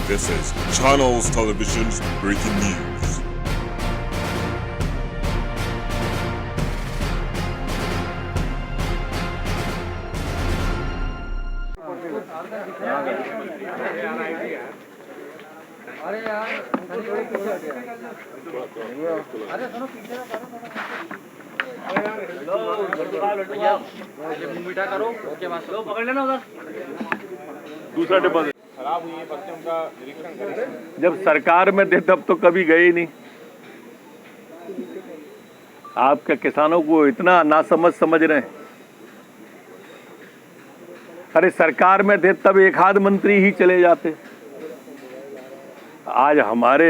This is Channels Television's breaking news. अरे यार थोड़ी पीछे हट गया। अरे सुनो पीछे मीठा करो ओके बस लो पकड़ लेना उधर दूसरा डिब्बा खराब हुई है बच्चे उनका निरीक्षण करें। जब सरकार में थे तब तो कभी गए ही नहीं। आपके किसानों को इतना नासमझ समझ रहे हैं। अरे सरकार में थे तब एक आध मंत्री ही चले जाते। आज हमारे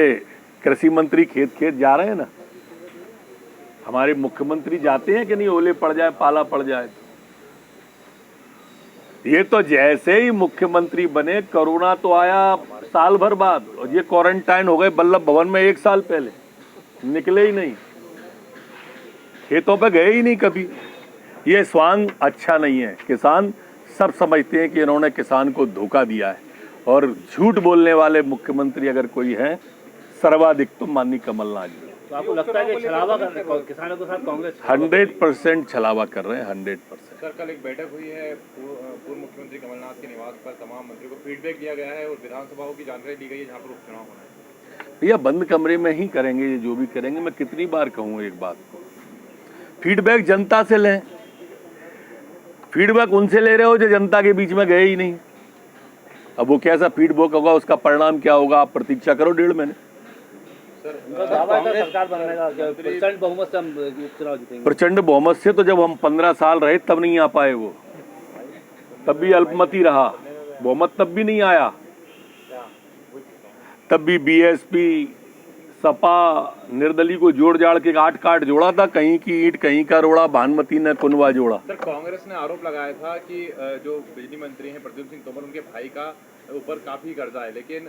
कृषि मंत्री खेत खेत जा रहे हैं ना। हमारे मुख्यमंत्री जाते हैं कि नहीं, ओले पड़ जाए पाला पड़ जाए। ये तो जैसे ही मुख्यमंत्री बने कोरोना तो आया साल भर बाद, और ये क्वारंटाइन हो गए वल्लभ भवन में 1 साल पहले, निकले ही नहीं, खेतों पे गए ही नहीं कभी। ये स्वांग अच्छा नहीं है। किसान सब समझते हैं कि इन्होंने किसान को धोखा दिया है, और झूठ बोलने वाले मुख्यमंत्री अगर कोई है सर्वाधिक तो माननीय कमलनाथ जी। तो आपको लगता है कि छलावा कर रहे हैं किसानों के साथ कांग्रेस? 100% छलावा कर रहे हैं, 100%। सर कल एक बैठक हुई है पूर्व मुख्यमंत्री कमलनाथ के निवास पर, तमाम मंत्रियों को फीडबैक दिया गया है और विधानसभाओं की जानकारी दी गई है जहाँ पर उपचुनाव होना है। भैया बंद कमरे में ही करेंगे ये जो भी करेंगे। मैं कितनी बार कहूँ एक बात को, फीडबैक जनता से लें। फीडबैक उनसे ले रहे हो जो जनता के बीच में गए ही नहीं। अब वो कैसा फीडबैक होगा, उसका परिणाम क्या होगा, आप प्रतीक्षा करो 1.5 महीने। सरकार बनने का प्रचंड बहुमत से हम उपचुनाव जीतेंगे। प्रचंड बहुमत से तो जब हम 15 साल रहे तब नहीं आ पाए, वो तब भी अल्पमति रहा, बहुमत तब भी नहीं आया। तब भी बीएसपी सपा निर्दलीय को जोड़ जाड़ के 8 काट जोड़ा था, कहीं की ईंट कहीं का रोड़ा, भानुमति ने कुनवा जोड़ा। सर कांग्रेस ने आरोप लगाया था कि जो बिजली मंत्री हैं प्रद्युम्न सिंह तोमर, उनके भाई का ऊपर काफी कर्जा है, लेकिन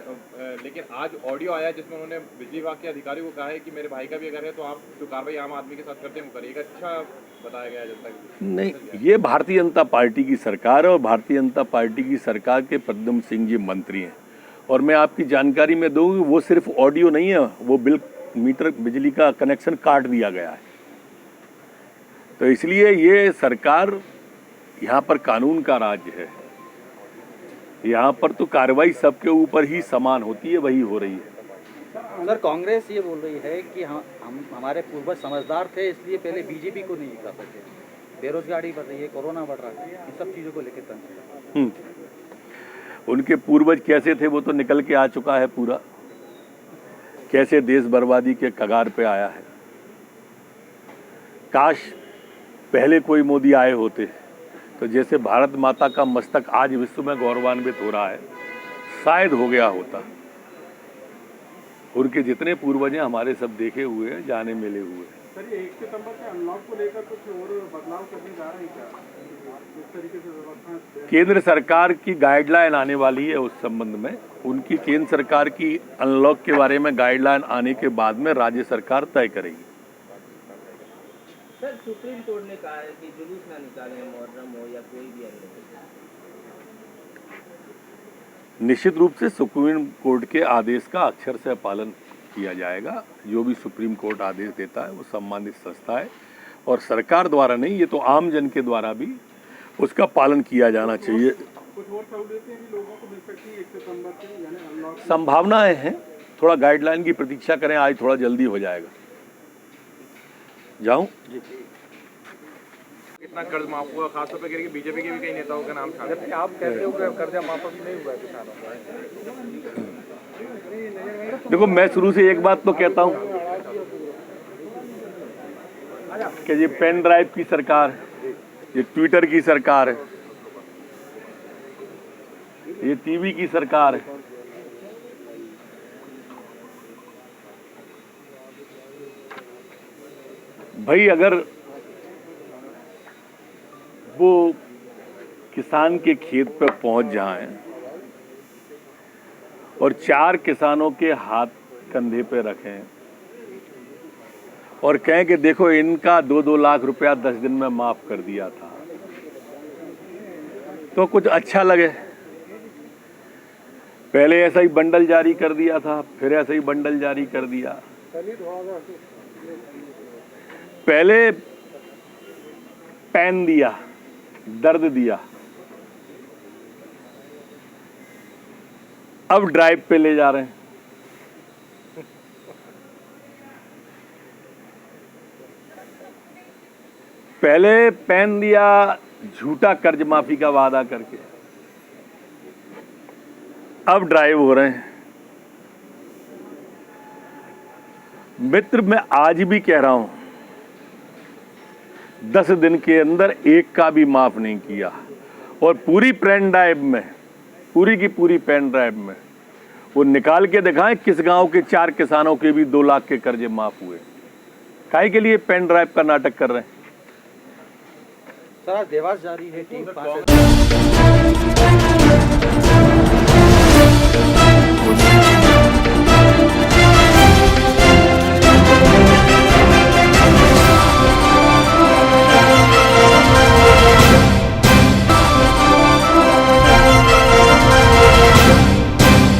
आज ऑडियो आया जिसमें उन्होंने बिजली विभाग के अधिकारियों को कहा है कि मेरे भाई का भी अगर है तो आप जो कार्रवाई आम आदमी के साथ करते हैं वो करिए। अच्छा बताया गया जनता की नहीं, ये भारतीय जनता पार्टी की सरकार है, और भारतीय जनता पार्टी की सरकार के प्रद्युम्न सिंह जी मंत्री हैं। और मैं आपकी जानकारी में दूँ, वो सिर्फ ऑडियो नहीं है, वो मीटर बिजली का कनेक्शन काट दिया गया है। तो इसलिए ये सरकार, यहाँ पर कानून का राज्य है, यहाँ पर तो कार्रवाई सबके ऊपर ही समान होती है, वही हो रही है। सर कांग्रेस ये बोल रही है कि हम हमारे पूर्वज समझदार थे इसलिए पहले बीजेपी को नहीं जिता सके। बेरोजगारी बढ़ रही है, कोरोना बढ़ रहा है, इन सब चीज़ों को लेकर उनके पूर्वज कैसे थे वो तो निकल के आ चुका है पूरा, कैसे देश बर्बादी के कगार पे आया है। काश पहले कोई मोदी आए होते तो जैसे भारत माता का मस्तक आज विश्व में गौरवान्वित हो रहा है, शायद हो गया होता। उनके जितने पूर्वज हैं हमारे सब देखे हुए हैं, जाने मिले हुए हैं। सर ये 1 सितंबर से अनलॉक को लेकर कुछ और बदलाव करने जा रहे हैं क्या? इस तरीके से व्यवस्था केंद्र सरकार की गाइडलाइन आने वाली है उस संबंध में। उनकी केंद्र सरकार की अनलॉक के बारे में गाइडलाइन आने के बाद में राज्य सरकार तय करेगी। सर सुप्रीम कोर्ट ने कहा है कि जुलूस ना निकालें, मुहर्रम हो या कोई भी अन्य। निश्चित रूप से सुप्रीम कोर्ट के आदेश का अक्षर से पालन किया जाएगा। जो भी सुप्रीम कोर्ट आदेश देता है वो सम्मानित संस्था है, और सरकार द्वारा नहीं, ये तो आम जन के द्वारा भी उसका पालन किया जाना चाहिए। कुछ और सहूलियतें भी लोगों को मिल सकती है 1 सितंबर से, यानी अनलॉक संभावनाएं हैं। थोड़ा गाइडलाइन की प्रतीक्षा करें, आज थोड़ा जल्दी हो जाएगा। जाऊं कितना कर्ज माफ हुआ, खासतौर पर बीजेपी के भी कई नेताओं का नाम शामिल है। आप कहते हो कि कर्जा माफ अभी नहीं हुआ किसानों का। देखो, मैं शुरू से एक बात तो कहता हूं कि ये पेन ड्राइव की सरकार है, ये ट्विटर की सरकार है, ये टीवी की सरकार है। भाई अगर वो किसान के खेत पर पहुंच जाएं और 4 किसानों के हाथ कंधे पे रखें और कहें कि देखो इनका 2-2 लाख रुपया 10 दिन में माफ कर दिया था, तो कुछ अच्छा लगे। पहले ऐसा ही बंडल जारी कर दिया था, फिर ऐसा ही बंडल जारी कर दिया। पहले पेन दिया, दर्द दिया, अब ड्राइव पे ले जा रहे हैं। पहले पेन दिया झूठा कर्ज माफी का वादा करके, अब ड्राइव हो रहे हैं। मित्र, मैं आज भी कह रहा हूं, 10 दिन के अंदर एक का भी माफ नहीं किया। और पूरी पेन ड्राइव में, पूरी की पूरी पेन ड्राइव में वो निकाल के दिखाएं किस गांव के 4 किसानों के भी 2 लाख के कर्जे माफ हुए। काहे के लिए पेन ड्राइव का नाटक कर रहे हैं? सर, आज देवास जारी है टीम 5